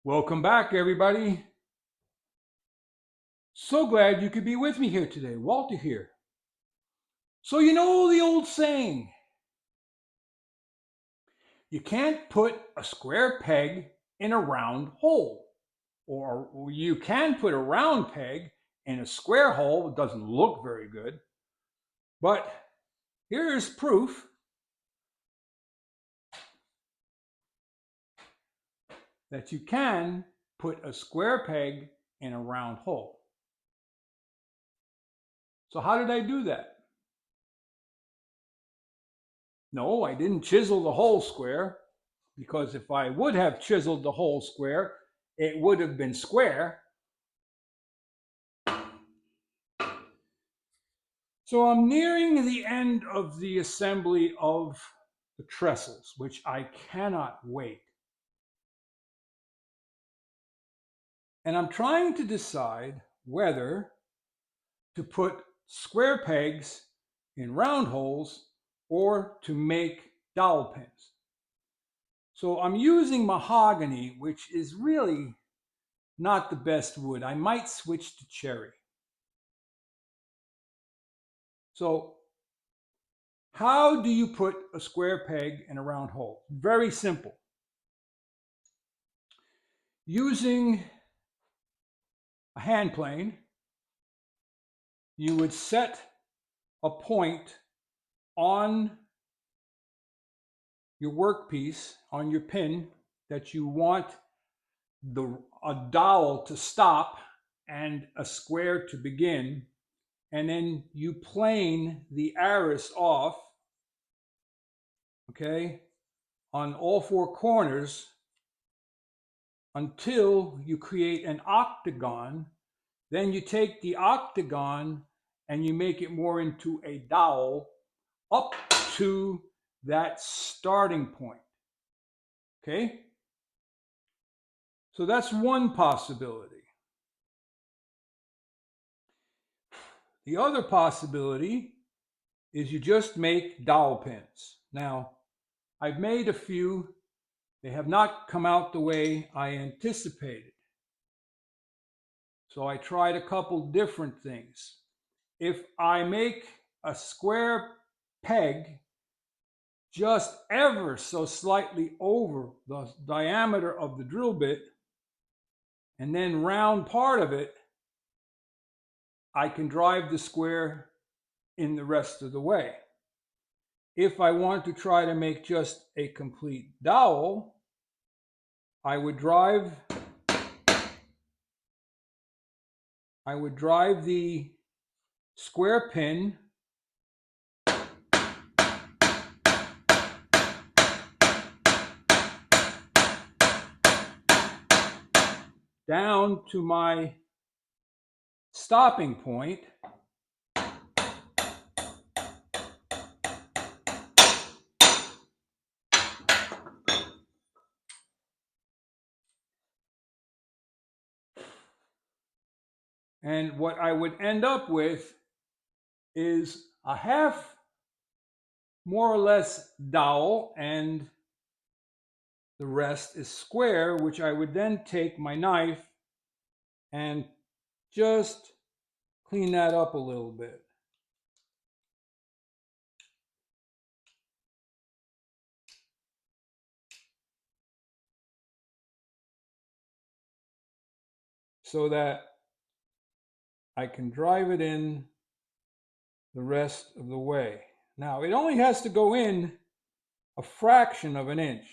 Welcome back, everybody. So glad you could be with me here today. Walter here. So, you know the old saying, you can't put a square peg in a round hole. Or you can put a round peg in a square hole. It doesn't look very good. But here's proof that you can put a square peg in a round hole. So, how did I do that? No, I didn't chisel the whole square, because if I would have chiseled the whole square, it would have been square. So I'm nearing the end of the assembly of the trestles, which I cannot wait. And I'm trying to decide whether to put square pegs in round holes or to make dowel pins. So I'm using mahogany, which is really not the best wood. I might switch to cherry. So how do you put a square peg in a round hole? Very simple. Using a hand plane, you would set a point on your workpiece, on your pin, that you want a dowel to stop and a square to begin, and then you plane the arris off, okay, on all four corners until you create an octagon. Then you take the octagon and you make it more into a dowel up to that starting point. Okay? So that's one possibility. The other possibility is you just make dowel pins. Now, I've made a few. They have not come out the way I anticipated. So I tried a couple different things. If I make a square peg just ever so slightly over the diameter of the drill bit and then round part of it, I can drive the square in the rest of the way. If I want to try to make just a complete dowel, I would drive the square pin down to my stopping point, and what I would end up with is a half, more or less, dowel, and the rest is square, which I would then take my knife and just clean that up a little bit. So that I can drive it in the rest of the way. Now, it only has to go in a fraction of an inch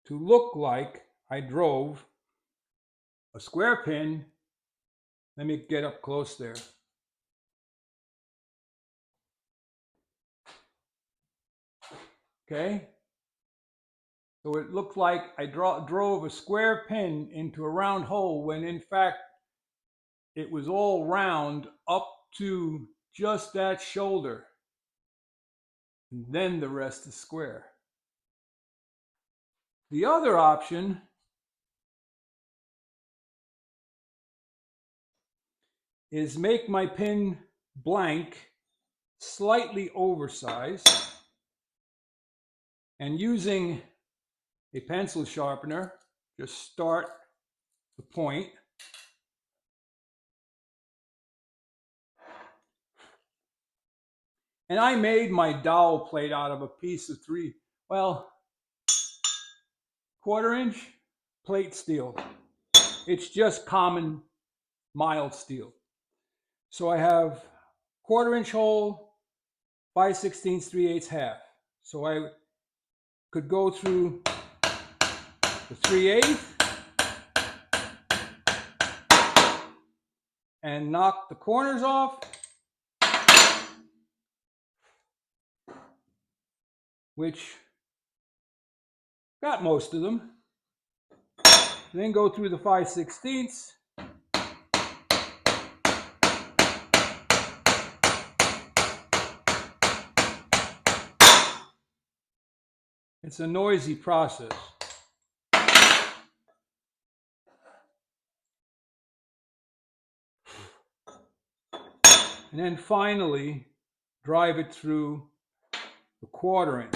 to look like I drove a square pin. Let me get up close there. Okay? So it looked like I drove a square pin into a round hole when in fact it was all round up to just that shoulder. And then the rest is square. The other option is make my pin blank, slightly oversized, and using a pencil sharpener, just start the point. And I made my dowel plate out of a piece of 1/4 inch plate steel. It's just common mild steel. So I have 1/4 inch hole, 5/16, 3/8, half. So I could go through the 3/8 and knock the corners off, which got most of them. And then go through the 5/16. It's a noisy process. And then finally, drive it through the 1/4 inch.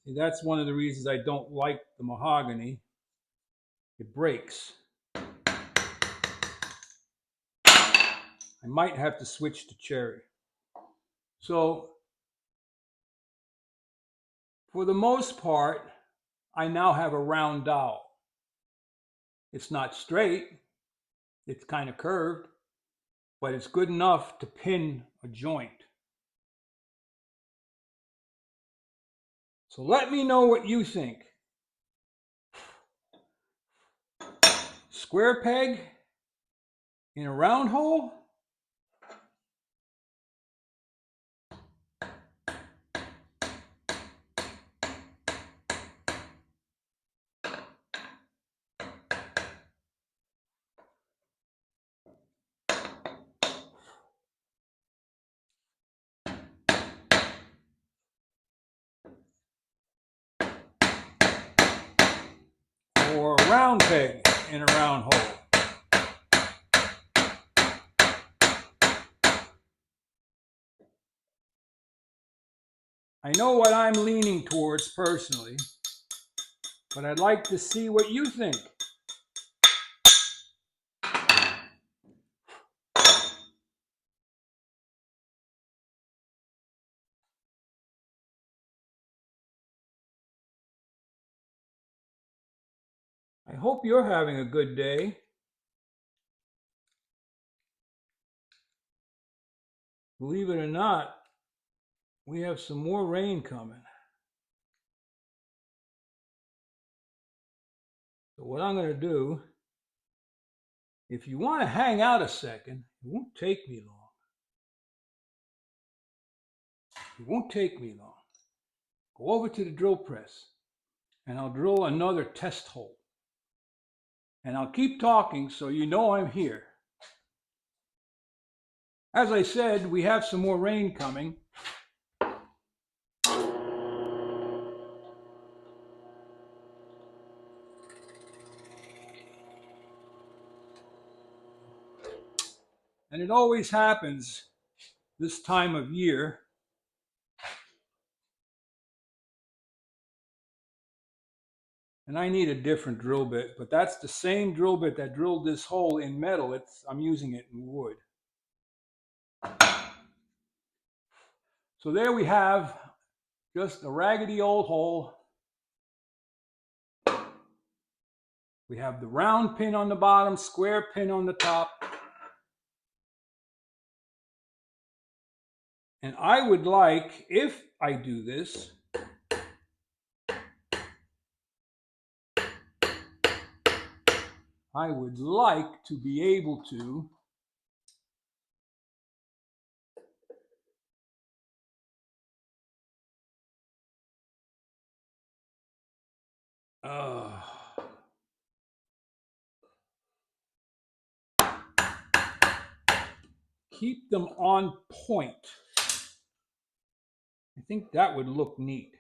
See, that's one of the reasons I don't like the mahogany. It breaks. I might have to switch to cherry. So, for the most part, I now have a round dowel. It's not straight, it's kind of curved, but it's good enough to pin a joint. So let me know what you think. Square peg in a round hole? Or a round peg in a round hole? I know what I'm leaning towards personally, but I'd like to see what you think. I hope you're having a good day. Believe it or not, we have some more rain coming. So what I'm going to do, if you want to hang out a second, it won't take me long. It won't take me long. Go over to the drill press and I'll drill another test hole. And I'll keep talking so you know I'm here. As I said, we have some more rain coming. And it always happens this time of year. And I need a different drill bit, but that's the same drill bit that drilled this hole in metal. I'm using it in wood. So there we have just a raggedy old hole. We have the round pin on the bottom, square pin on the top. And I would like, if I do this, I would like to be able to keep them on point. I think that would look neat.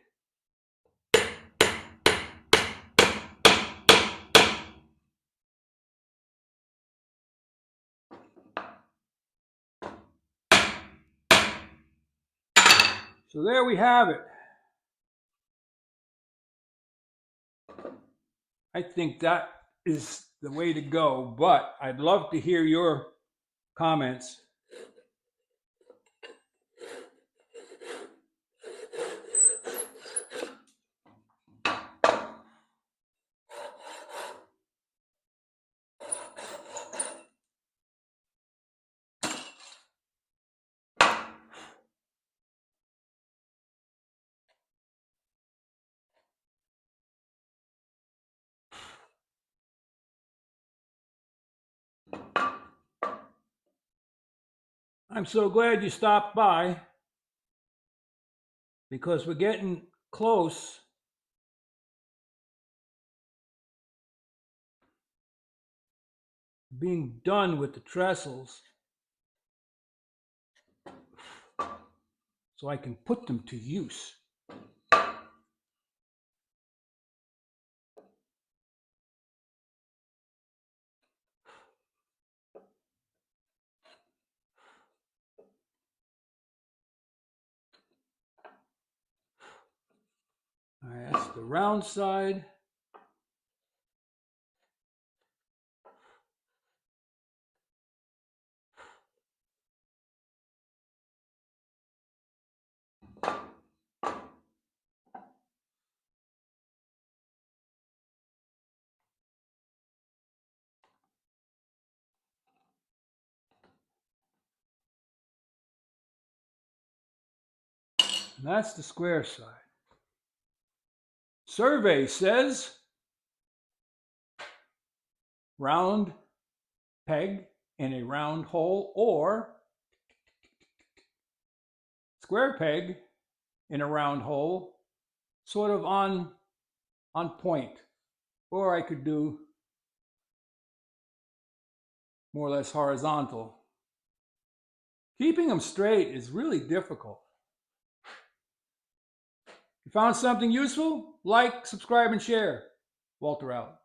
So there we have it. I think that is the way to go, but I'd love to hear your comments. I'm so glad you stopped by because we're getting close to being done with the trestles so I can put them to use. All right, that's the round side. And that's the square side. Survey says round peg in a round hole or square peg in a round hole, sort of on point. Or I could do more or less horizontal. Keeping them straight is really difficult. If you found something useful, like, subscribe, and share. Walter out.